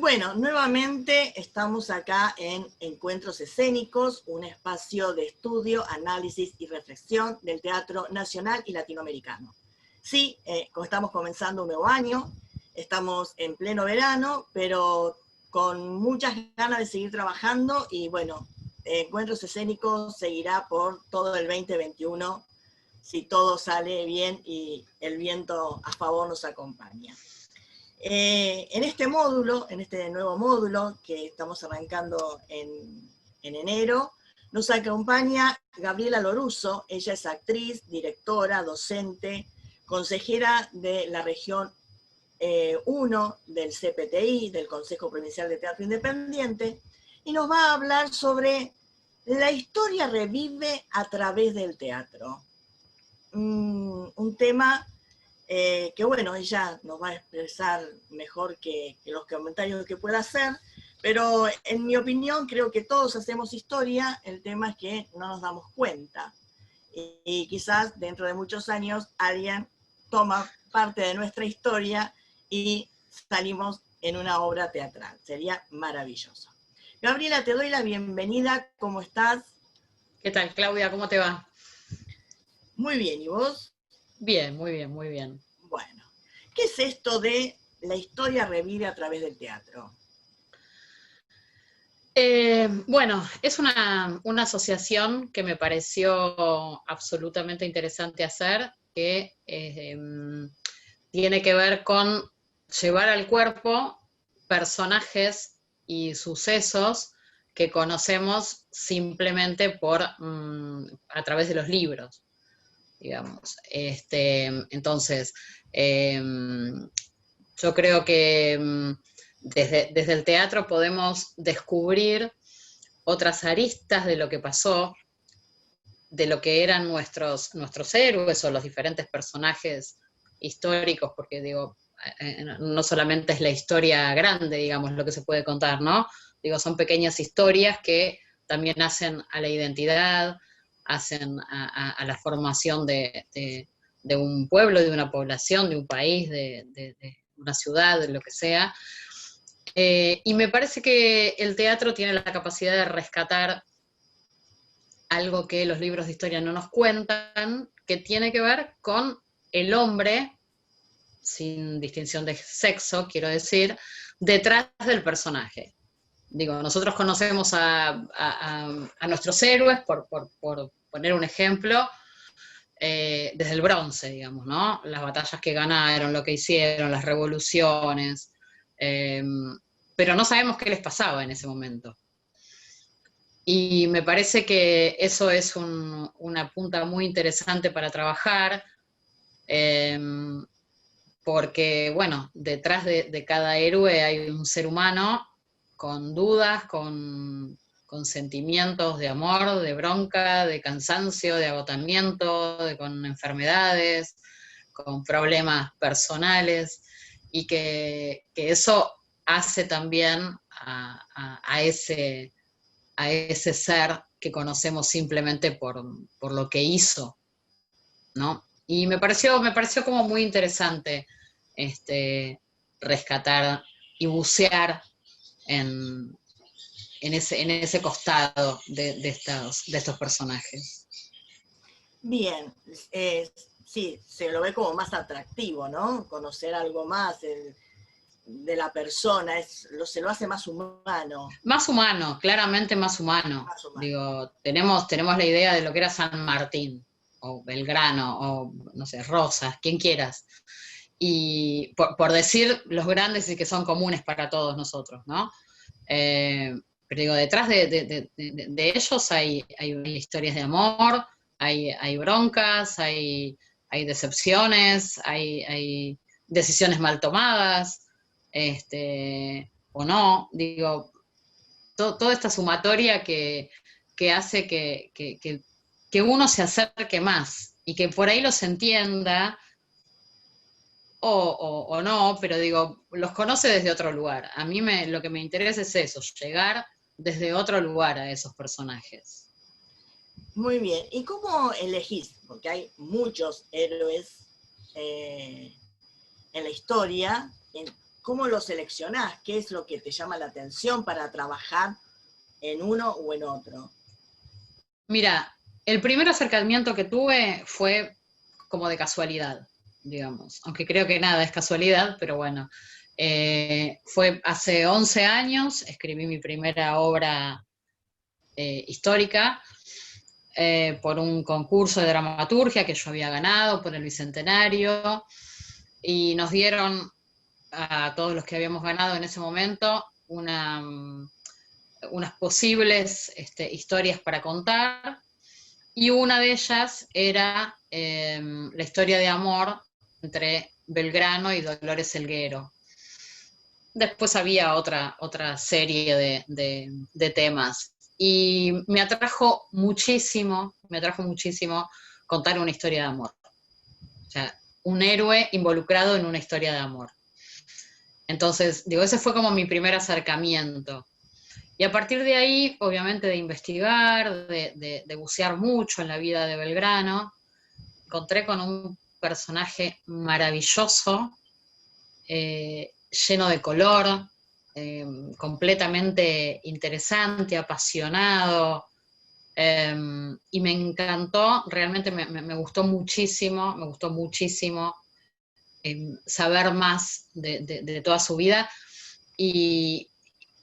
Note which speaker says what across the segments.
Speaker 1: Bueno, nuevamente estamos acá en Encuentros Escénicos, un espacio de estudio, análisis y reflexión del teatro nacional y latinoamericano. Sí, estamos comenzando un nuevo año, estamos en pleno verano, pero con muchas ganas de seguir trabajando y bueno, Encuentros Escénicos seguirá por todo el 2021 si todo sale bien y el viento a favor nos acompaña. En este módulo, en este nuevo módulo que estamos arrancando en enero, nos acompaña Gabriela Lorusso. Ella es actriz, directora, docente, consejera de la región 1 del CPTI, del Consejo Provincial de Teatro Independiente, y nos va a hablar sobre la historia revive a través del teatro. Un tema que bueno, ella nos va a expresar mejor que los comentarios que pueda hacer, pero en mi opinión creo que todos hacemos historia, el tema es que no nos damos cuenta. Y quizás dentro de muchos años alguien toma parte de nuestra historia y salimos en una obra teatral. Sería maravilloso. Gabriela, te doy la bienvenida. ¿Cómo estás?
Speaker 2: ¿Qué tal, Claudia? ¿Cómo te va?
Speaker 1: Muy bien, ¿y vos?
Speaker 2: Bien, muy bien, muy bien.
Speaker 1: Bueno, ¿qué es esto de la historia revive a través del teatro?
Speaker 2: Bueno, es una asociación que me pareció absolutamente interesante hacer, que tiene que ver con llevar al cuerpo personajes y sucesos que conocemos simplemente a través de los libros, digamos. Entonces, yo creo que desde el teatro podemos descubrir otras aristas de lo que pasó, de lo que eran nuestros héroes o los diferentes personajes históricos, porque digo, no solamente es la historia grande, digamos, lo que se puede contar, ¿no? Digo, son pequeñas historias que también hacen a la identidad, hacen a la formación de un pueblo, de una población, de un país, de una ciudad, de lo que sea. Y me parece que el teatro tiene la capacidad de rescatar algo que los libros de historia no nos cuentan, que tiene que ver con el hombre, sin distinción de sexo, quiero decir, detrás del personaje. Digo, nosotros conocemos a nuestros héroes, por poner un ejemplo, desde el bronce, digamos, ¿no? Las batallas que ganaron, lo que hicieron, las revoluciones, pero no sabemos qué les pasaba en ese momento. Y me parece que eso es una punta muy interesante para trabajar, porque, bueno, detrás de cada héroe hay un ser humano con dudas, con sentimientos de amor, de bronca, de cansancio, de agotamiento, con enfermedades, con problemas personales, y que eso hace también a ese ser que conocemos simplemente por lo que hizo, ¿no? Y me pareció como muy interesante rescatar y bucear en ese costado de estos personajes.
Speaker 1: Bien, sí, se lo ve como más atractivo, ¿no? Conocer algo más de la persona, se lo hace más humano.
Speaker 2: Más humano, claramente más humano.
Speaker 1: Más humano.
Speaker 2: Digo, tenemos la idea de lo que era San Martín, o Belgrano, o no sé, Rosas, quien quieras. Y por decir los grandes y que son comunes para todos nosotros, ¿no? Pero digo, detrás de ellos hay historias de amor, hay broncas, hay decepciones, hay decisiones mal tomadas, o no, digo, toda esta sumatoria que hace que uno se acerque más y que por ahí los entienda, o no, pero digo, los conoce desde otro lugar. A mí lo que me interesa es eso, llegar desde otro lugar a esos personajes.
Speaker 1: Muy bien. ¿Y cómo elegís? Porque hay muchos héroes en la historia. ¿cómo lo seleccionás? ¿Qué es lo que te llama la atención para trabajar en uno o en otro?
Speaker 2: Mira, el primer acercamiento que tuve fue como de casualidad, digamos, aunque creo que nada es casualidad, pero bueno, fue hace 11 años, escribí mi primera obra histórica, por un concurso de dramaturgia que yo había ganado por el Bicentenario, y nos dieron a todos los que habíamos ganado en ese momento unas posibles historias para contar, y una de ellas era la historia de amor entre Belgrano y Dolores Helguero. Después había otra serie de temas. Y me atrajo muchísimo contar una historia de amor. O sea, un héroe involucrado en una historia de amor. Entonces, digo, ese fue como mi primer acercamiento. Y a partir de ahí, obviamente, de investigar, de bucear mucho en la vida de Belgrano, encontré con un personaje maravilloso, lleno de color, completamente interesante, apasionado, y me encantó, realmente me gustó muchísimo, saber más de toda su vida, y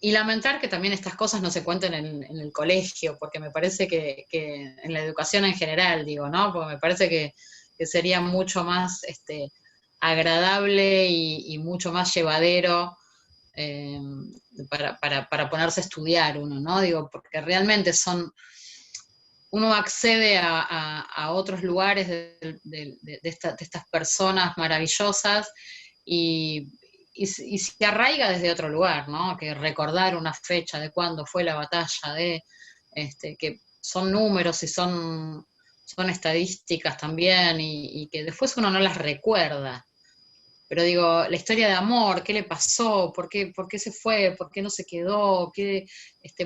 Speaker 2: lamentar que también estas cosas no se cuenten en el colegio, porque me parece que en la educación en general, digo, ¿no? Porque me parece que sería mucho más agradable y mucho más llevadero eh, para ponerse a estudiar uno, ¿no? Digo, porque realmente uno accede a otros lugares de estas personas maravillosas y se arraiga desde otro lugar, ¿no? Que recordar una fecha de cuándo fue la batalla, que son números y son estadísticas también, y que después uno no las recuerda. Pero digo, la historia de amor, ¿qué le pasó? ¿Por qué se fue? ¿Por qué no se quedó?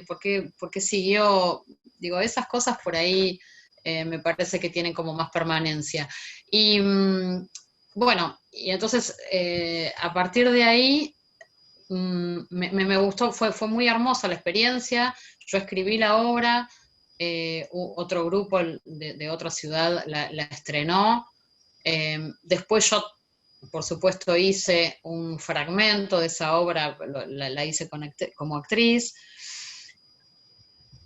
Speaker 2: ¿Por qué siguió? Digo, esas cosas por ahí me parece que tienen como más permanencia. Y bueno, y entonces a partir de ahí me gustó, fue muy hermosa la experiencia. Yo escribí la obra, otro grupo de otra ciudad la estrenó. Después yo, por supuesto, hice un fragmento de esa obra, la hice como actriz,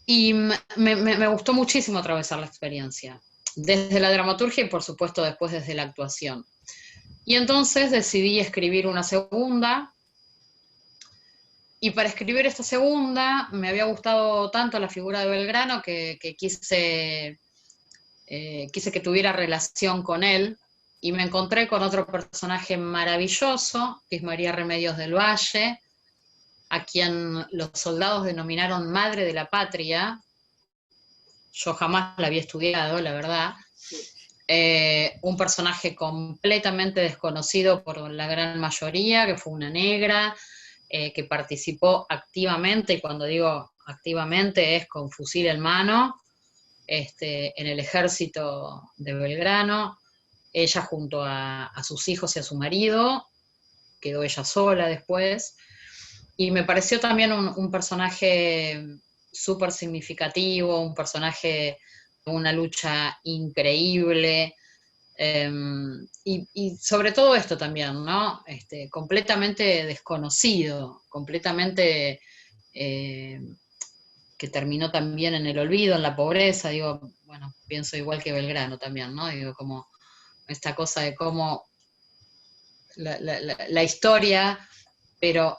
Speaker 2: y me gustó muchísimo atravesar la experiencia, desde la dramaturgia y por supuesto después desde la actuación. Y entonces decidí escribir una segunda, y para escribir esta segunda me había gustado tanto la figura de Belgrano que quise que tuviera relación con él, y me encontré con otro personaje maravilloso, que es María Remedios del Valle, a quien los soldados denominaron Madre de la Patria. Yo jamás la había estudiado, la verdad. Un personaje completamente desconocido por la gran mayoría, que fue una negra, que participó activamente, y cuando digo activamente es con fusil en mano, en el ejército de Belgrano. Ella junto a sus hijos y a su marido, quedó ella sola después, y me pareció también un personaje súper significativo, un personaje de una lucha increíble, y sobre todo esto también, ¿no? Completamente desconocido, completamente que terminó también en el olvido, en la pobreza. Digo, bueno, pienso igual que Belgrano también, ¿no? Digo, como esta cosa de cómo la historia, pero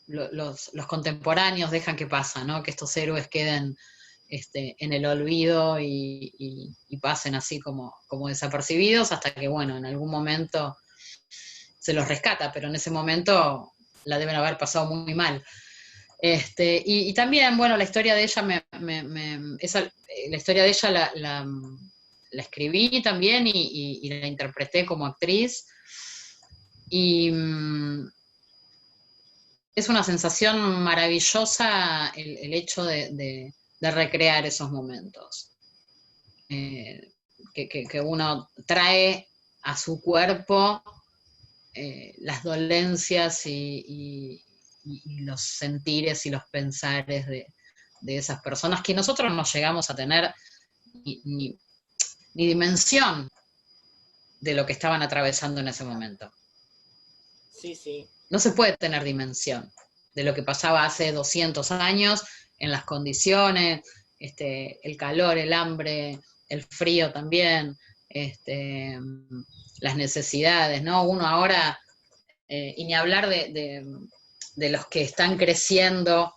Speaker 2: los contemporáneos dejan que pasa, ¿no? Que estos héroes queden en el olvido y pasen así como desapercibidos, hasta que, bueno, en algún momento se los rescata, pero en ese momento la deben haber pasado muy mal. Y también, bueno, la historia de ella, la historia de ella la escribí también y la interpreté como actriz, y es una sensación maravillosa el hecho de recrear esos momentos, que uno trae a su cuerpo las dolencias y los sentires y los pensares de esas personas que nosotros no llegamos a tener ni dimensión de lo que estaban atravesando en ese momento.
Speaker 1: Sí, sí.
Speaker 2: No se puede tener dimensión de lo que pasaba hace 200 años en las condiciones, el calor, el hambre, el frío también, las necesidades, ¿no? Uno ahora, y ni hablar de los que están creciendo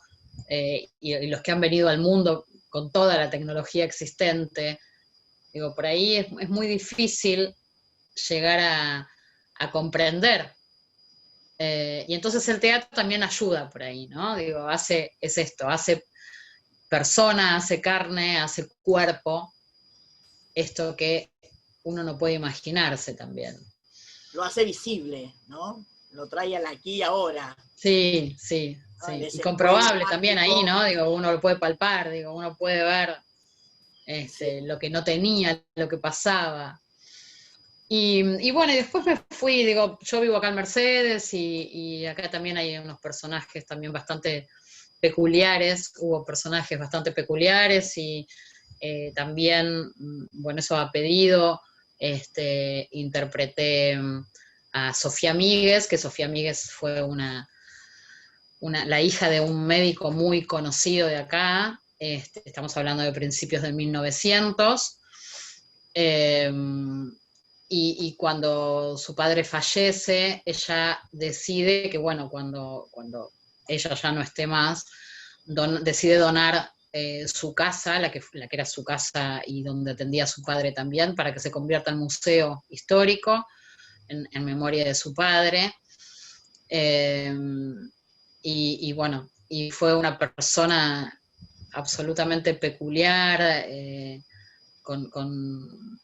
Speaker 2: y los que han venido al mundo con toda la tecnología existente. Digo, por ahí es muy difícil llegar a comprender. Y entonces el teatro también ayuda por ahí, ¿no? Digo, hace persona, hace carne, hace cuerpo, esto que uno no puede imaginarse también.
Speaker 1: Lo hace visible, ¿no? Lo trae al aquí y ahora.
Speaker 2: Sí. Y comprobable también ahí, ¿no? Digo, uno lo puede palpar, digo, uno puede ver sí, lo que no tenía, lo que pasaba. Y bueno, y después me fui, digo, yo vivo acá en Mercedes y acá también hay unos personajes también bastante peculiares, hubo personajes bastante peculiares y también, bueno, eso a pedido, interpreté a Sofía Míguez, que Sofía Míguez fue la hija de un médico muy conocido de acá, estamos hablando de principios de 1900, y cuando su padre fallece, ella decide que, bueno, cuando ella ya no esté más, decide donar su casa, la que era su casa y donde atendía a su padre también, para que se convierta en museo histórico, en memoria de su padre. Y bueno, y fue una persona absolutamente peculiar, con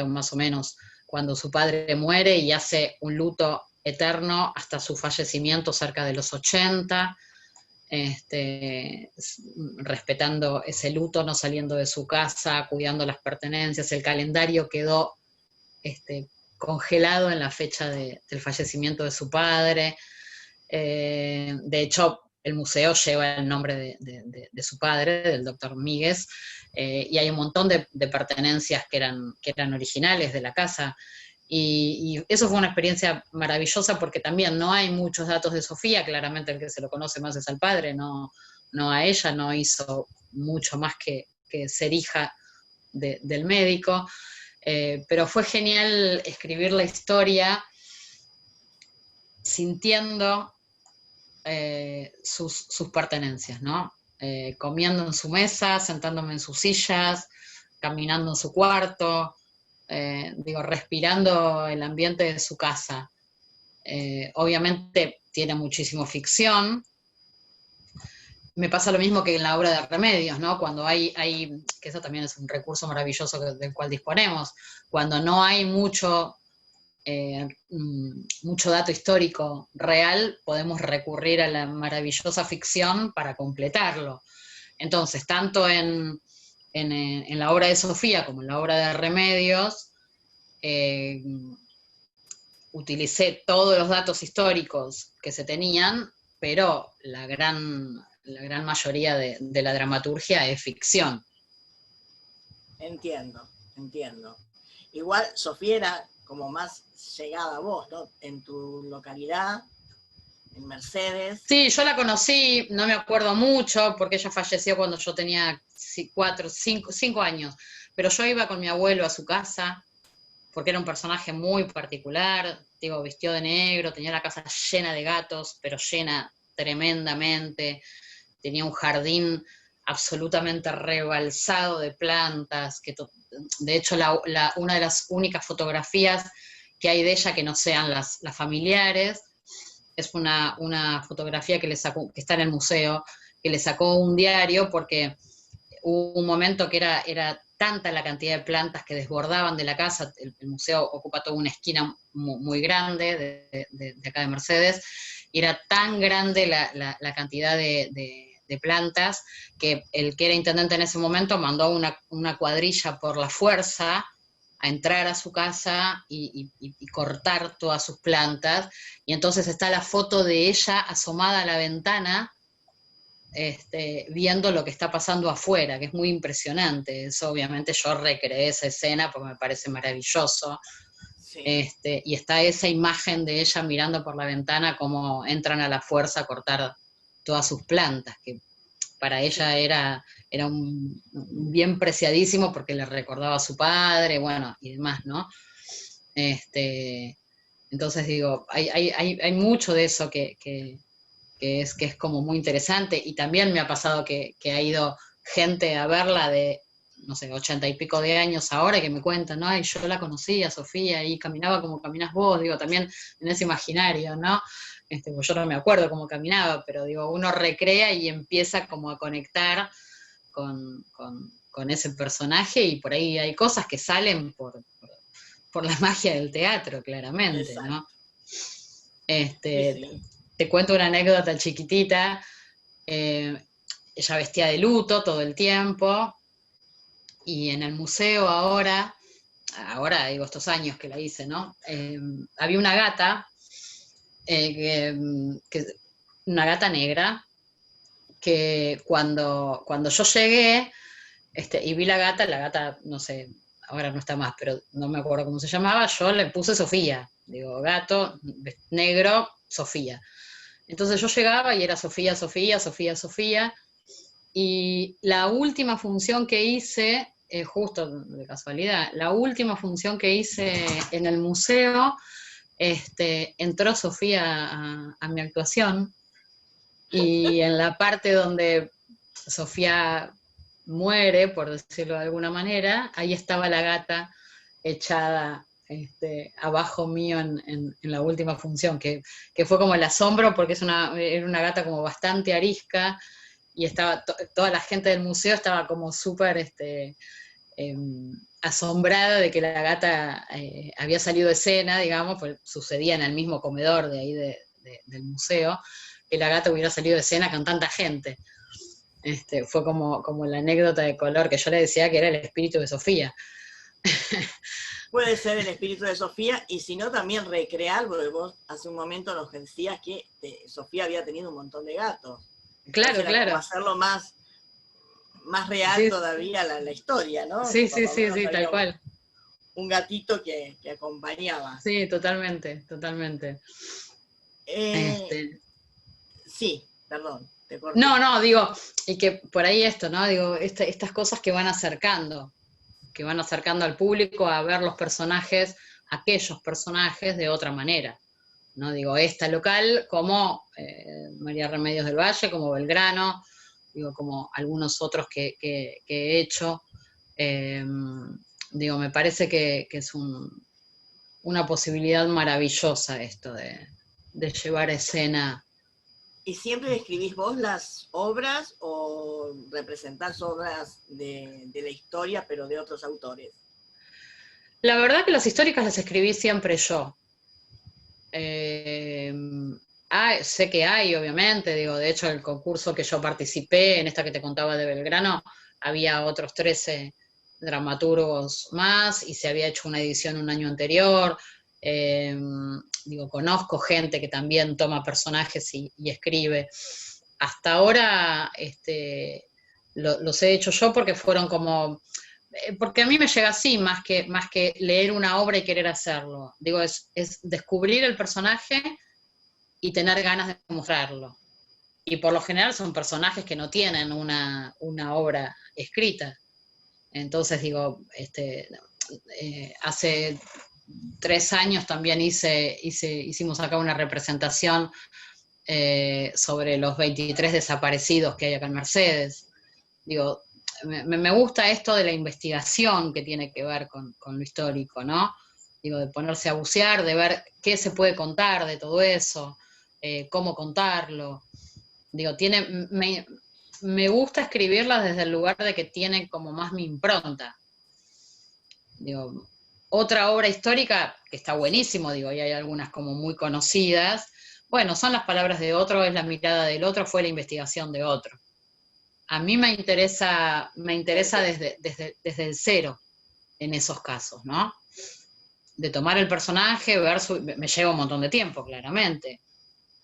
Speaker 2: más o menos cuando su padre muere y hace un luto eterno hasta su fallecimiento cerca de los 80, respetando ese luto, no saliendo de su casa, cuidando las pertenencias. El calendario quedó congelado en la fecha del fallecimiento de su padre. De hecho, el museo lleva el nombre de su padre, del doctor Míguez, y hay un montón de pertenencias que eran originales de la casa. Y eso fue una experiencia maravillosa porque también no hay muchos datos de Sofía, claramente el que se lo conoce más es al padre, no a ella, no hizo mucho más que ser hija del médico, pero fue genial escribir la historia sintiendo sus pertenencias, ¿no? Comiendo en su mesa, sentándome en sus sillas, caminando en su cuarto, respirando el ambiente de su casa. Obviamente tiene muchísimo ficción. Me pasa lo mismo que en la obra de Remedios, ¿no? Cuando hay que eso también es un recurso maravilloso del cual disponemos, cuando no hay mucho dato histórico real, podemos recurrir a la maravillosa ficción para completarlo. Entonces, tanto en la obra de Sofía como en la obra de Remedios, utilicé todos los datos históricos que se tenían, pero la gran mayoría de la dramaturgia es ficción.
Speaker 1: Entiendo. Igual Sofía era como más llegada a vos, ¿no? En tu localidad, en Mercedes.
Speaker 2: Sí, yo la conocí, no me acuerdo mucho, porque ella falleció cuando yo tenía 5 años, pero yo iba con mi abuelo a su casa, porque era un personaje muy particular, vistió de negro, tenía la casa llena de gatos, pero llena tremendamente, tenía un jardín absolutamente rebalsado de plantas, que de hecho una de las únicas fotografías que hay de ella que no sean las familiares, es una fotografía que está en el museo, que le sacó un diario porque hubo un momento que era tanta la cantidad de plantas que desbordaban de la casa, el museo ocupa toda una esquina muy grande de acá de Mercedes, y era tan grande la cantidad de plantas que el que era intendente en ese momento mandó una cuadrilla por la fuerza entrar a su casa y cortar todas sus plantas, y entonces está la foto de ella asomada a la ventana, viendo lo que está pasando afuera, que es muy impresionante. Eso obviamente yo recreé esa escena porque me parece maravilloso.
Speaker 1: Sí.
Speaker 2: Y está esa imagen de ella mirando por la ventana como entran a la fuerza a cortar todas sus plantas, que para ella era un bien preciadísimo porque le recordaba a su padre, bueno, y demás, ¿no? Entonces digo, hay mucho de eso que es como muy interesante, y también me ha pasado que ha ido gente a verla de, no sé, 80 y pico de años ahora, que me cuentan, ¿no? Ay, yo la conocí a Sofía y caminaba como caminas vos, digo, también en ese imaginario, ¿no? Pues yo no me acuerdo cómo caminaba, pero digo, uno recrea y empieza como a conectar con ese personaje, y por ahí hay cosas que salen por la magia del teatro, claramente,
Speaker 1: Exacto.
Speaker 2: ¿no?
Speaker 1: Sí.
Speaker 2: Te cuento una anécdota chiquitita. Ella vestía de luto todo el tiempo, y en el museo ahora digo estos años que la hice, ¿no? Había una gata, una gata negra, que cuando yo llegué, y vi la gata, no sé, ahora no está más, pero no me acuerdo cómo se llamaba, yo le puse Sofía, digo, gato, negro, Sofía. Entonces yo llegaba y era Sofía, Sofía, Sofía, Sofía, y la última función que hice, justo de casualidad, la última función que hice en el museo, entró Sofía a mi actuación, y en la parte donde Sofía muere, por decirlo de alguna manera, ahí estaba la gata echada abajo mío en la última función, que fue como el asombro, porque era una gata como bastante arisca, y estaba toda la gente del museo estaba como súper asombrada de que la gata había salido de escena, digamos, pues sucedía en el mismo comedor de ahí del museo, que la gata hubiera salido de escena con tanta gente. Fue como la anécdota de color que yo le decía que era el espíritu de Sofía.
Speaker 1: Puede ser el espíritu de Sofía, y si no también recrear, porque vos hace un momento nos decías que Sofía había tenido un montón de gatos.
Speaker 2: Claro,
Speaker 1: Entonces era como
Speaker 2: claro.
Speaker 1: hacerlo más real
Speaker 2: Sí,
Speaker 1: todavía la historia, ¿no? Que
Speaker 2: sí,
Speaker 1: por
Speaker 2: sí,
Speaker 1: lo
Speaker 2: sí,
Speaker 1: menos
Speaker 2: sí, tal
Speaker 1: había
Speaker 2: cual.
Speaker 1: un gatito que acompañaba.
Speaker 2: Sí, totalmente, totalmente.
Speaker 1: Sí, perdón, te corté.
Speaker 2: No, digo, y que por ahí esto, ¿no? Digo, estas cosas que van acercando al público a ver los personajes, aquellos personajes de otra manera, ¿no? Digo, esta local como María Remedios del Valle, como Belgrano, digo, como algunos otros que he hecho. Digo, me parece que es una posibilidad maravillosa esto de llevar a escena.
Speaker 1: ¿Y siempre escribís vos las obras o representás obras de la historia, pero de otros autores?
Speaker 2: La verdad que las históricas las escribí siempre yo. Sé que hay, obviamente, digo, de hecho el concurso que yo participé, en esta que te contaba de Belgrano, había otros 13 dramaturgos más, y se había hecho una edición un año anterior. Digo, conozco gente que también toma personajes y escribe. Hasta ahora los he hecho yo porque fueron como porque a mí me llega así, más que leer una obra y querer hacerlo. Digo, es descubrir el personaje y tener ganas de mostrarlo. Y por lo general son personajes que no tienen una obra escrita. Entonces digo, hace 3 años también hicimos acá una representación sobre los 23 desaparecidos que hay acá en Mercedes. Digo, me gusta esto de la investigación que tiene que ver con lo histórico, ¿no? Digo, de ponerse a bucear, de ver qué se puede contar de todo eso, cómo contarlo. Digo, me gusta escribirlas desde el lugar de que tiene como más mi impronta. Digo, otra obra histórica que está buenísimo, digo, y hay algunas como muy conocidas, bueno, son las palabras de otro, es la mirada del otro, fue la investigación de otro. A mí me interesa desde el cero, en esos casos, ¿no? De tomar el personaje, me lleva un montón de tiempo, claramente.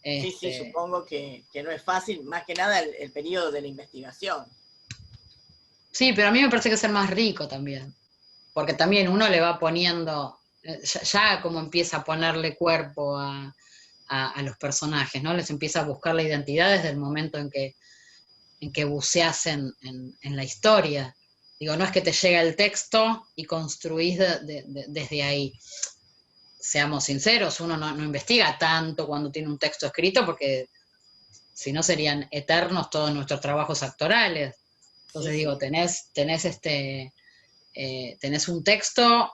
Speaker 1: Sí, supongo que no es fácil, más que nada el periodo de la investigación.
Speaker 2: Sí, pero a mí me parece que es el más rico también, porque también uno le va poniendo, ya como empieza a ponerle cuerpo a los personajes, ¿no? Les empieza a buscar la identidad desde el momento en que buceas en la historia. Digo, no es que te llega el texto y construís desde ahí. Seamos sinceros, uno no investiga tanto cuando tiene un texto escrito, porque si no serían eternos todos nuestros trabajos actorales. Entonces digo, tenés un texto,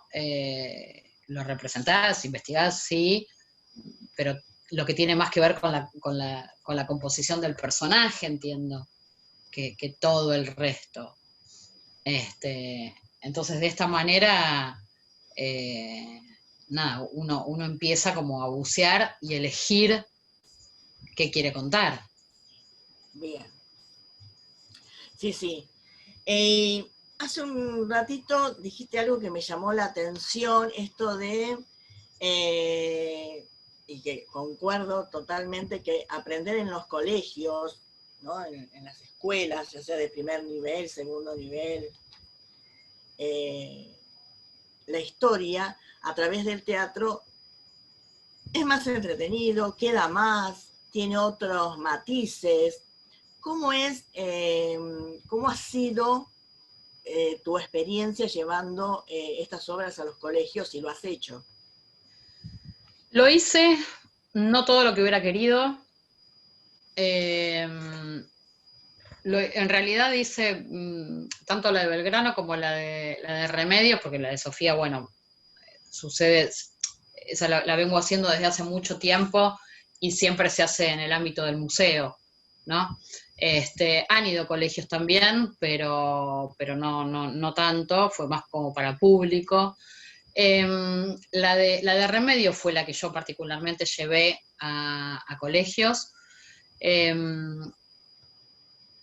Speaker 2: lo representás, investigás, sí, pero lo que tiene más que ver con la composición del personaje, entiendo, que todo el resto. Entonces, de esta manera, nada, uno empieza como a bucear y elegir qué quiere contar.
Speaker 1: Bien. Sí. Hace un ratito dijiste algo que me llamó la atención, esto de, y que concuerdo totalmente, que aprender en los colegios, ¿no? En las escuelas, ya sea de primer nivel, segundo nivel, la historia a través del teatro es más entretenido, queda más, tiene otros matices. ¿Cómo ha sido tu experiencia llevando estas obras a los colegios, si lo has hecho?
Speaker 2: Lo hice, no todo lo que hubiera querido. En realidad hice tanto la de Belgrano como la de Remedios, porque la de Sofía, bueno, sucede, esa la vengo haciendo desde hace mucho tiempo y siempre se hace en el ámbito del museo, ¿no? Han ido colegios también, pero no tanto, fue más como para público. La de Remedio fue la que yo particularmente llevé a colegios.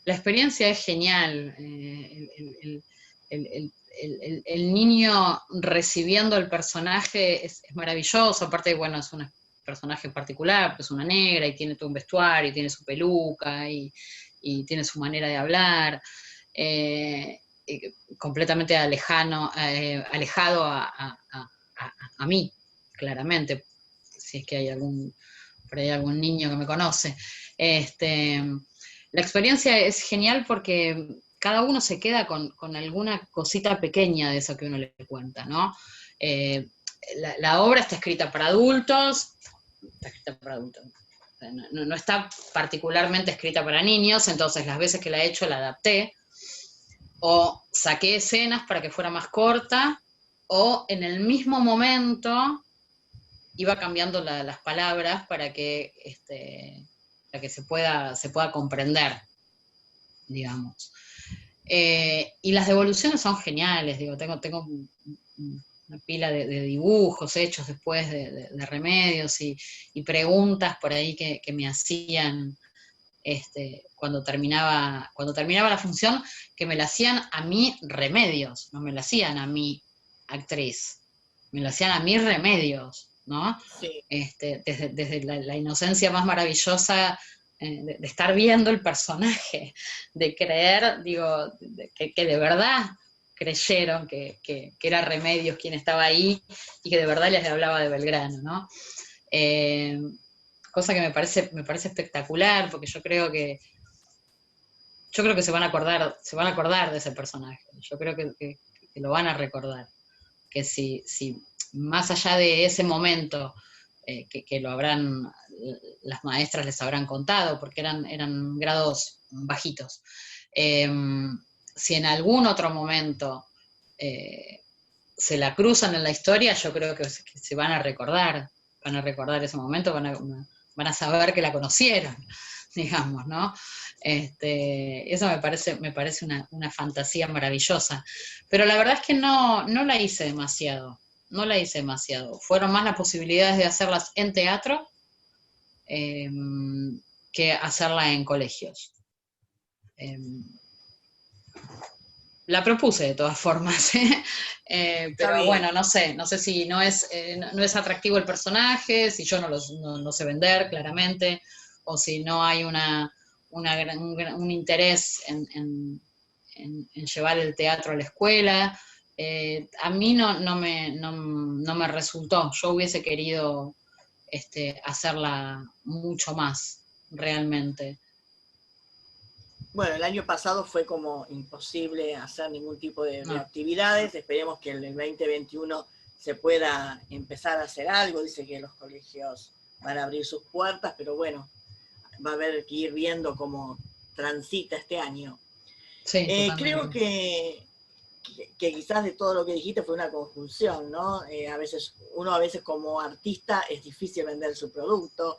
Speaker 2: La experiencia es genial. El niño recibiendo el personaje es maravilloso. Aparte, bueno, es un personaje particular, pues es una negra y tiene todo un vestuario, y tiene su peluca y tiene su manera de hablar. Completamente alejado a mí, claramente, si es que hay por ahí algún niño que me conoce. La experiencia es genial porque cada uno se queda con alguna cosita pequeña de eso que uno le cuenta, ¿no? La obra está escrita para adultos, no está particularmente escrita para niños, entonces las veces que la he hecho la adapté, o saqué escenas para que fuera más corta, o en el mismo momento iba cambiando las palabras para que se pueda comprender, digamos. Y las devoluciones son geniales, digo, tengo una pila de dibujos hechos después de Remedios y preguntas por ahí que me hacían cuando terminaba la función, que me la hacían a mí Remedios, no me la hacían a mí actriz, me la hacían a mí Remedios, ¿no?
Speaker 1: Sí.
Speaker 2: Desde la inocencia más maravillosa de estar viendo el personaje, de creer, digo, que de verdad creyeron que era Remedios quien estaba ahí y que de verdad les hablaba de Belgrano, ¿no? Cosa que me parece espectacular, porque yo creo que se van a acordar de ese personaje, yo creo que lo van a recordar, que si más allá de ese momento que lo habrán, las maestras les habrán contado, porque eran grados bajitos, si en algún otro momento se la cruzan en la historia, yo creo que se van a recordar ese momento, van a saber que la conocieron, digamos, ¿no? Eso me parece una fantasía maravillosa. Pero la verdad es que no la hice demasiado. Fueron más las posibilidades de hacerlas en teatro que hacerla en colegios. La propuse de todas formas, pero bueno, no sé si no es atractivo el personaje, si yo no sé vender claramente, o si no hay un interés en llevar el teatro a la escuela. A mí no me resultó. Yo hubiese querido hacerla mucho más, realmente.
Speaker 1: Bueno, el año pasado fue como imposible hacer ningún tipo de actividades. Esperemos que en el 2021 se pueda empezar a hacer algo. Dice que los colegios van a abrir sus puertas, pero bueno, va a haber que ir viendo cómo transita este año.
Speaker 2: Sí,
Speaker 1: creo que quizás de todo lo que dijiste fue una conjunción, ¿no? Uno a veces como artista es difícil vender su producto,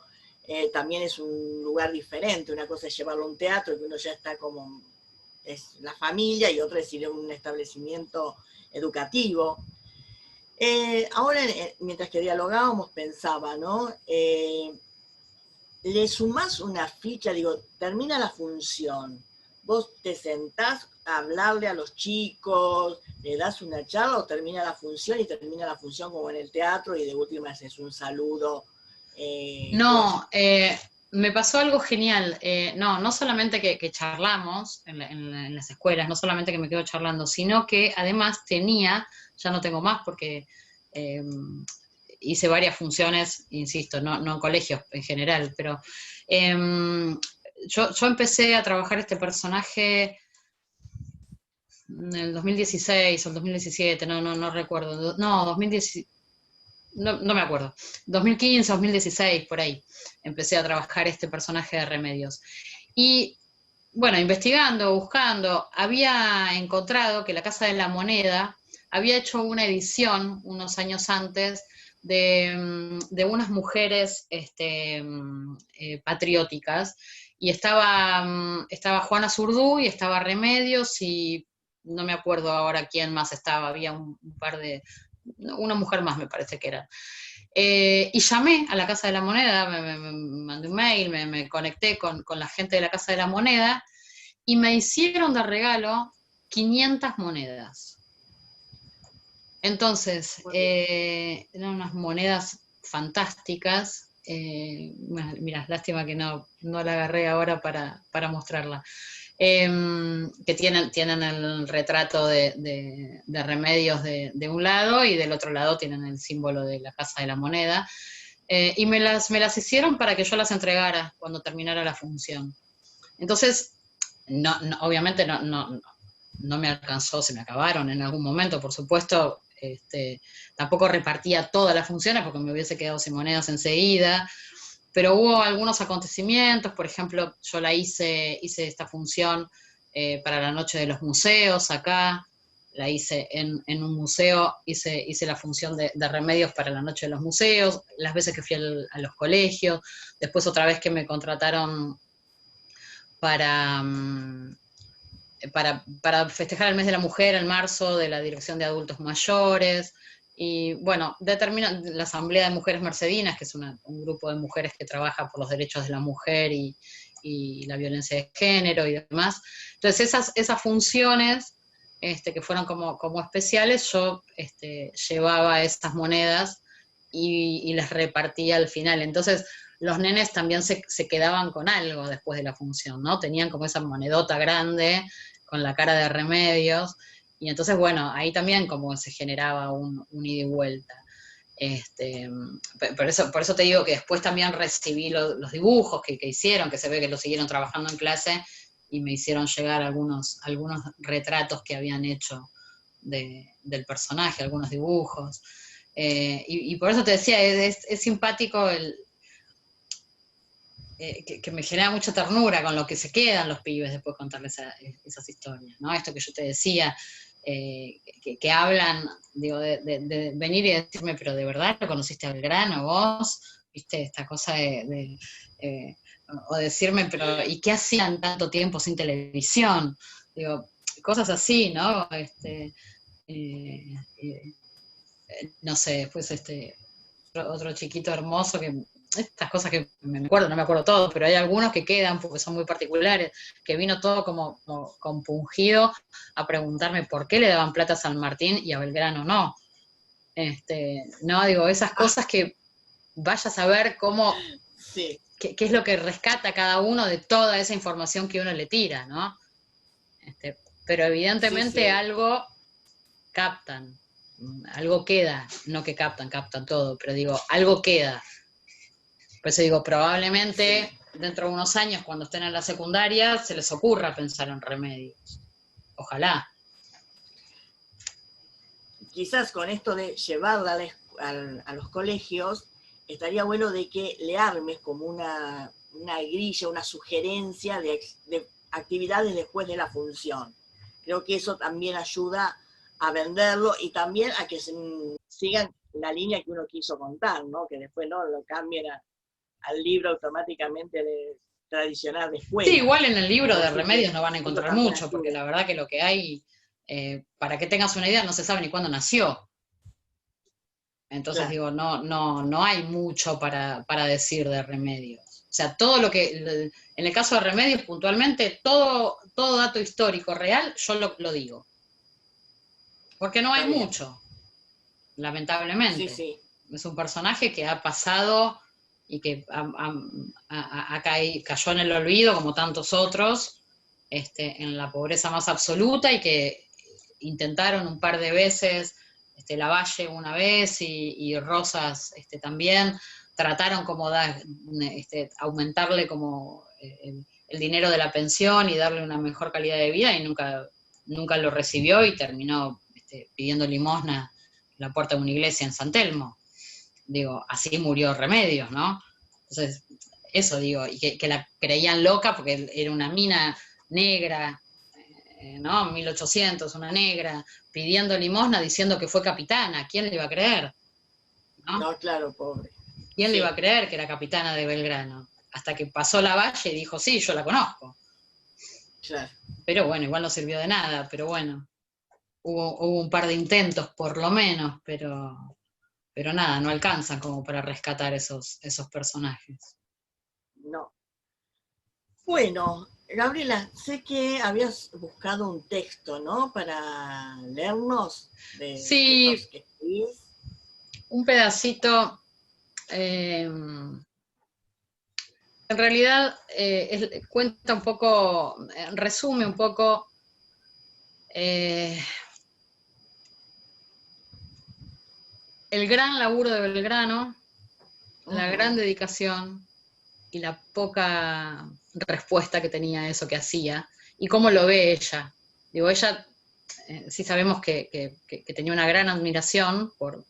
Speaker 1: también es un lugar diferente, una cosa es llevarlo a un teatro, que uno ya está como, es la familia, y otra es ir a un establecimiento educativo. Ahora, mientras que dialogábamos, pensaba, ¿no? Le sumás una ficha, digo, termina la función, vos te sentás a hablarle a los chicos, le das una charla, o termina la función y termina la función como en el teatro y de última haces un saludo.
Speaker 2: No, me pasó algo genial. No solamente que charlamos en las escuelas, no solamente que me quedo charlando, sino que además ya no tengo más porque hice varias funciones, insisto, no en colegios en general, pero yo empecé a trabajar este personaje en el 2016 o el 2017, no recuerdo, no, 2017. No me acuerdo, 2015, 2016, por ahí, empecé a trabajar este personaje de Remedios. Y bueno, investigando, buscando, había encontrado que la Casa de la Moneda había hecho una edición unos años antes de unas mujeres patrióticas, y estaba Juana Zurdú y estaba Remedios, y no me acuerdo ahora quién más estaba, había un par de, una mujer más me parece que era. Y llamé a la Casa de la Moneda, me mandé un mail, me conecté con la gente de la Casa de la Moneda, y me hicieron de regalo 500 monedas. Entonces, eran unas monedas fantásticas. Mira, lástima que no la agarré ahora para mostrarla. Que tienen el retrato de Remedios de un lado, y del otro lado tienen el símbolo de la Casa de la Moneda, y me las hicieron para que yo las entregara cuando terminara la función. Entonces, obviamente no me alcanzó, se me acabaron en algún momento, por supuesto. Tampoco repartía todas las funciones porque me hubiese quedado sin monedas enseguida, pero hubo algunos acontecimientos. Por ejemplo, yo hice esta función para la Noche de los Museos acá, la hice en un museo, hice la función de Remedios para la Noche de los Museos, las veces que fui a los colegios, después otra vez que me contrataron para festejar el mes de la mujer en marzo, de la Dirección de Adultos Mayores. Y bueno, la Asamblea de Mujeres Mercedinas, que es un grupo de mujeres que trabaja por los derechos de la mujer y la violencia de género y demás. Entonces esas funciones que fueron como especiales, yo llevaba esas monedas y las repartía al final. Entonces los nenes también se quedaban con algo después de la función, ¿no? Tenían como esa monedota grande con la cara de Remedios, y entonces, bueno, ahí también como se generaba un ida y vuelta. Por eso te digo que después también recibí los dibujos que hicieron, que se ve que lo siguieron trabajando en clase, y me hicieron llegar algunos retratos que habían hecho del personaje, algunos dibujos. Y por eso te decía, es simpático que me genera mucha ternura con lo que se quedan los pibes después contarles esas historias, ¿no? Esto que yo te decía, que hablan, digo, de venir y decirme, pero ¿de verdad lo conociste a Belgrano vos? ¿Viste? Esta cosa o decirme, pero ¿y qué hacían tanto tiempo sin televisión? Digo, cosas así, ¿no? No sé, después otro chiquito hermoso que estas cosas que me acuerdo, no me acuerdo todo, pero hay algunos que quedan porque son muy particulares, que vino todo como compungido a preguntarme por qué le daban plata a San Martín y a Belgrano no. No, digo, esas cosas que vaya a saber cómo,
Speaker 1: Sí,
Speaker 2: qué es lo que rescata cada uno de toda esa información que uno le tira, ¿no? Pero
Speaker 1: sí,
Speaker 2: evidentemente
Speaker 1: sí.
Speaker 2: algo captan, algo queda, no que captan todo, pero digo, algo queda. Por eso digo, probablemente
Speaker 1: Sí.
Speaker 2: dentro de unos años, cuando estén en la secundaria, se les ocurra pensar en remedios. Ojalá.
Speaker 1: Quizás con esto de llevarla a los colegios, estaría bueno de que le armes como una grilla, una sugerencia de actividades después de la función. Creo que eso también ayuda a venderlo y también a que sigan la línea que uno quiso contar, ¿no? Que después no lo cambien al libro automáticamente tradicional de
Speaker 2: Sí,
Speaker 1: escuela.
Speaker 2: igual en el libro
Speaker 1: Creo
Speaker 2: de
Speaker 1: que
Speaker 2: remedios no van a
Speaker 1: eso
Speaker 2: encontrar
Speaker 1: también
Speaker 2: mucho, porque
Speaker 1: ayuda.
Speaker 2: la verdad que lo que hay, para que tengas una idea, no se sabe ni cuándo nació. Entonces
Speaker 1: Claro,
Speaker 2: digo, no hay mucho para decir de remedios. O sea, todo lo que, en el caso de remedios puntualmente, todo dato histórico real, yo lo digo. Porque no
Speaker 1: está
Speaker 2: hay
Speaker 1: bien.
Speaker 2: mucho,
Speaker 1: Sí,
Speaker 2: lamentablemente.
Speaker 1: sí.
Speaker 2: Es un personaje que ha pasado y que cayó en el olvido, como tantos otros, en la pobreza más absoluta y que intentaron un par de veces, Lavalle una vez y Rosas también, trataron como aumentarle como el dinero de la pensión y darle una mejor calidad de vida y nunca lo recibió y terminó pidiendo limosna en la puerta de una iglesia en San Telmo. Digo, así murió Remedios, ¿no? Entonces, eso digo, y que la creían loca porque era una mina negra, ¿no? 1800, una negra, pidiendo limosna diciendo que fue capitana. ¿Quién le iba a creer? ¿No?
Speaker 1: No, claro, pobre.
Speaker 2: ¿Quién le iba a
Speaker 1: Sí,
Speaker 2: creer que era capitana de Belgrano? Hasta que pasó Lavalle y dijo, sí, yo la conozco.
Speaker 1: claro.
Speaker 2: Pero bueno, igual no sirvió de nada, pero bueno, hubo un par de intentos por lo menos, pero nada, no alcanzan como para rescatar esos personajes.
Speaker 1: No. Bueno, Gabriela, sé que habías buscado un texto, ¿no? Para leernos de estos
Speaker 2: Sí,
Speaker 1: que escribís.
Speaker 2: un pedacito, en realidad cuenta un poco, resume un poco eh, el gran laburo de Belgrano, la gran
Speaker 1: Ujú.
Speaker 2: dedicación y la poca respuesta que tenía a eso que hacía, y cómo lo ve ella. Digo, ella sí sabemos que tenía una gran admiración por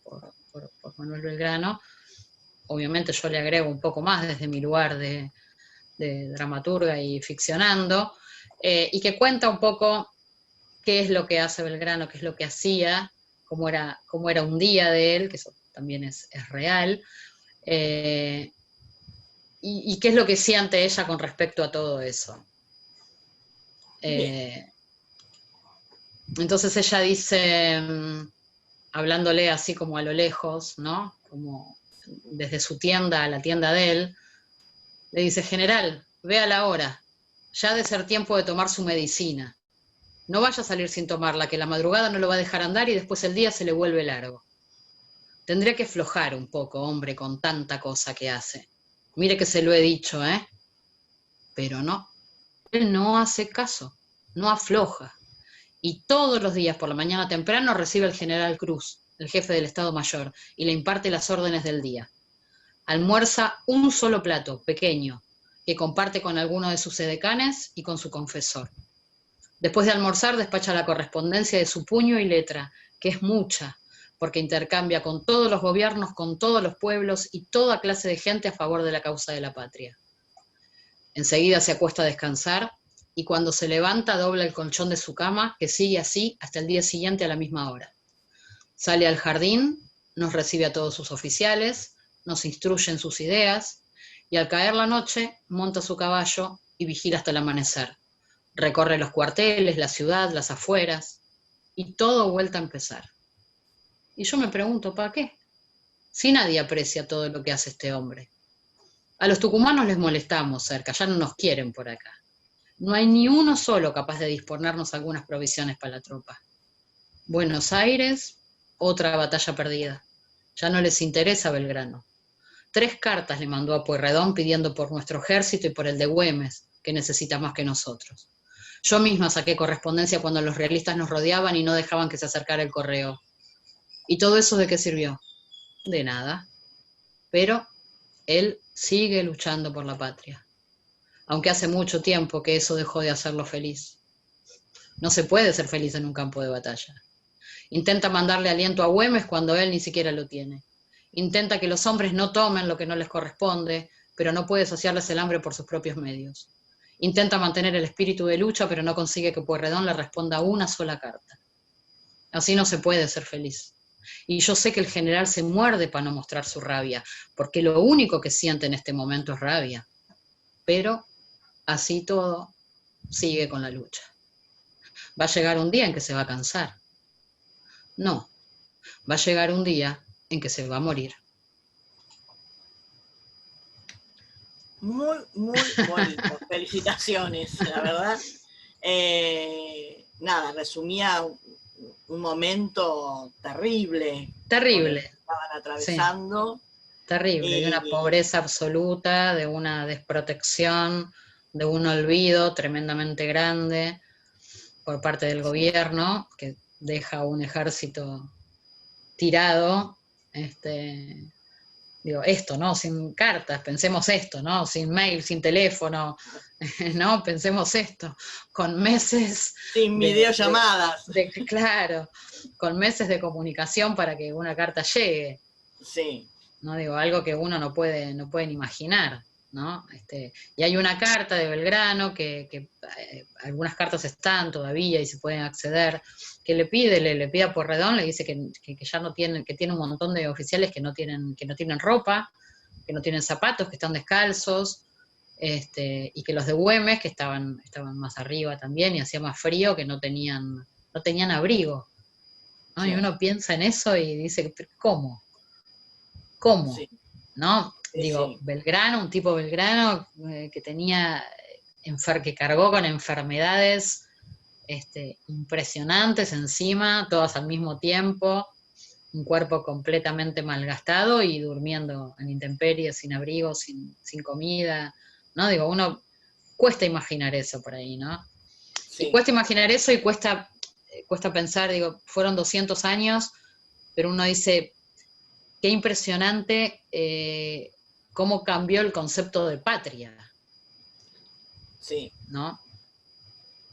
Speaker 2: Manuel Belgrano. Obviamente yo le agrego un poco más desde mi lugar de dramaturga y ficcionando, y que cuenta un poco qué es lo que hace Belgrano, qué es lo que hacía, cómo era un día de él, que eso también es real, eh, y qué es lo que siente ella con respecto a todo eso.
Speaker 1: Bien.
Speaker 2: Eh, entonces ella dice, hablándole así como a lo lejos, ¿no? Como desde su tienda a la tienda de él, le dice, general, vea la hora, ya ha de ser tiempo de tomar su medicina. No vaya a salir sin tomarla, que la madrugada no lo va a dejar andar y después el día se le vuelve largo. Tendría que aflojar un poco, hombre, con tanta cosa que hace. Mire que se lo he dicho, ¿eh? Pero no, él no hace caso, no afloja. Y todos los días por la mañana temprano recibe al general Cruz, el jefe del Estado Mayor, y le imparte las órdenes del día. Almuerza un solo plato, pequeño, que comparte con alguno de sus edecanes y con su confesor. Después de almorzar despacha la correspondencia de su puño y letra, que es mucha, porque intercambia con todos los gobiernos, con todos los pueblos y toda clase de gente a favor de la causa de la patria. Enseguida se acuesta a descansar y cuando se levanta dobla el colchón de su cama, que sigue así hasta el día siguiente a la misma hora. Sale al jardín, nos recibe a todos sus oficiales, nos instruye en sus ideas y al caer la noche monta su caballo y vigila hasta el amanecer. Recorre los cuarteles, la ciudad, las afueras y todo vuelta a empezar. Y yo me pregunto, ¿para qué? Si nadie aprecia todo lo que hace este hombre. A los tucumanos les molestamos cerca, ya no nos quieren por acá. No hay ni uno solo capaz de disponernos algunas provisiones para la tropa. Buenos Aires, otra batalla perdida. Ya no les interesa Belgrano. 3 cartas le mandó a Pueyrredón pidiendo por nuestro ejército y por el de Güemes, que necesita más que nosotros. Yo misma saqué correspondencia cuando los realistas nos rodeaban y no dejaban que se acercara el correo. ¿Y todo eso de qué sirvió? De nada. Pero él sigue luchando por la patria, aunque hace mucho tiempo que eso dejó de hacerlo feliz. No se puede ser feliz en un campo de batalla. Intenta mandarle aliento a Güemes cuando él ni siquiera lo tiene. Intenta que los hombres no tomen lo que no les corresponde, pero no puede saciarles el hambre por sus propios medios. Intenta mantener el espíritu de lucha, pero no consigue que Pueyrredón le responda una sola carta. Así no se puede ser feliz. Y yo sé que el general se muerde para no mostrar su rabia, porque lo único que siente en este momento es rabia. Pero, así todo, sigue con la lucha. Va a llegar un día en que se va a cansar. No, va a llegar un día en que se va a morir.
Speaker 1: Muy, muy bonito. Felicitaciones, la verdad. Nada, resumía un momento terrible.
Speaker 2: Terrible.
Speaker 1: Que estaban atravesando.
Speaker 2: Sí. Terrible, de una pobreza absoluta, de una desprotección, de un olvido tremendamente grande por parte del gobierno, que deja un ejército tirado, digo, esto, ¿no? Sin cartas, pensemos esto, ¿no? Sin mail, sin teléfono, ¿no? Pensemos esto, con meses
Speaker 1: sin videollamadas.
Speaker 2: Claro, con meses de comunicación para que una carta llegue.
Speaker 1: Sí.
Speaker 2: No digo, algo que uno no pueden imaginar, ¿no? Y hay una carta de Belgrano que algunas cartas están todavía y se pueden acceder, que le pide a Pueyrredón, le dice que ya no tienen, que tiene un montón de oficiales que no tienen ropa, que no tienen zapatos, que están descalzos, y que los de Güemes, que estaban más arriba también y hacía más frío, que no tenían abrigo, ¿no? Sí. Y uno piensa en eso y dice, ¿cómo? ¿Cómo? Sí. ¿No? Sí, digo, sí. Belgrano, un tipo Belgrano que tenía, que cargó con enfermedades impresionantes encima, todas al mismo tiempo, un cuerpo completamente malgastado y durmiendo en intemperies, sin abrigo, sin comida, ¿no? Digo, uno cuesta imaginar eso por ahí, ¿no? Sí. Y cuesta imaginar eso y cuesta pensar, digo, fueron 200 años, pero uno dice, qué impresionante cómo cambió el concepto de patria.
Speaker 1: Sí.
Speaker 2: ¿No?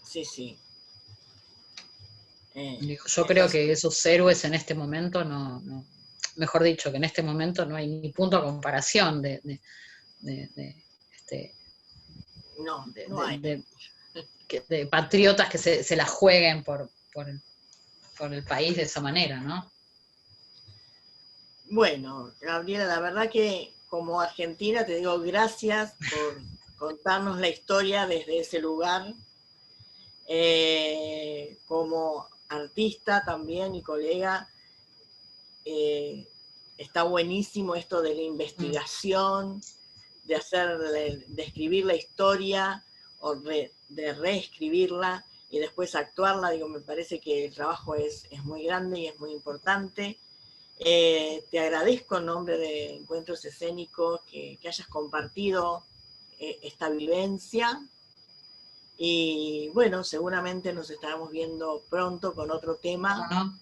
Speaker 1: Sí, sí.
Speaker 2: Yo creo que esos héroes en este momento no, mejor dicho, que en este momento no hay ni punto de comparación de patriotas que se la jueguen por el país de esa manera, ¿no?
Speaker 1: Bueno, Gabriela, la verdad que como argentina te digo gracias por contarnos la historia desde ese lugar. Como artista también y colega, está buenísimo esto de la investigación, de escribir la historia o de reescribirla y después actuarla. Digo, me parece que el trabajo es muy grande y es muy importante. Te agradezco en nombre de Encuentros Escénicos que hayas compartido esta vivencia. Y bueno, seguramente nos estaremos viendo pronto con otro tema.
Speaker 2: ¿No?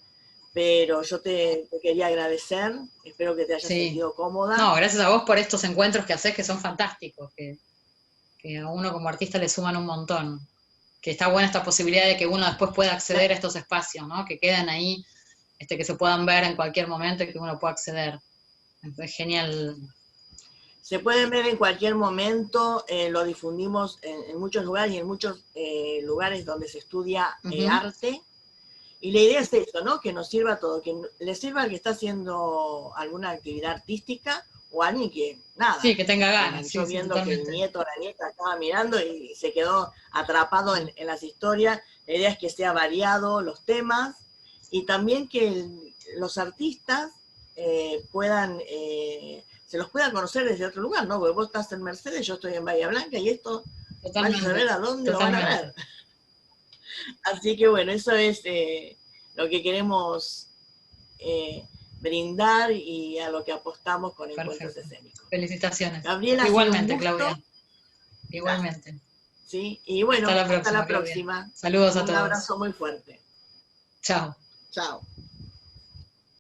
Speaker 1: Pero yo te quería agradecer, espero que te hayas sentido cómoda.
Speaker 2: No, gracias a vos por estos encuentros que haces, que son fantásticos, que a uno como artista le suman un montón. Que está buena esta posibilidad de que uno después pueda acceder a estos espacios, ¿no? Que quedan ahí, que se puedan ver en cualquier momento y que uno pueda acceder. Es genial.
Speaker 1: Se pueden ver en cualquier momento, lo difundimos en muchos lugares y en muchos lugares donde se estudia arte. Y la idea es eso, ¿no? Que nos sirva a todo, que le sirva al que está haciendo alguna actividad artística o a alguien que, nada.
Speaker 2: Sí, que tenga ganas.
Speaker 1: Yo viendo que el nieto o la nieta estaba mirando y se quedó atrapado en las historias. La idea es que sea variado los temas y también que los artistas puedan se los pueda conocer desde otro lugar, ¿no? Porque vos estás en Mercedes, yo estoy en Bahía Blanca, y esto van a saber a dónde lo van a ver. Así que bueno, eso es lo que queremos brindar y a lo que apostamos con Encuentros Escénicos.
Speaker 2: Felicitaciones.
Speaker 1: Gabriela,
Speaker 2: igualmente, Claudia. Igualmente.
Speaker 1: Sí, y bueno, hasta la próxima.
Speaker 2: Saludos a todos.
Speaker 1: Un abrazo muy fuerte.
Speaker 2: Chao.
Speaker 1: Chao.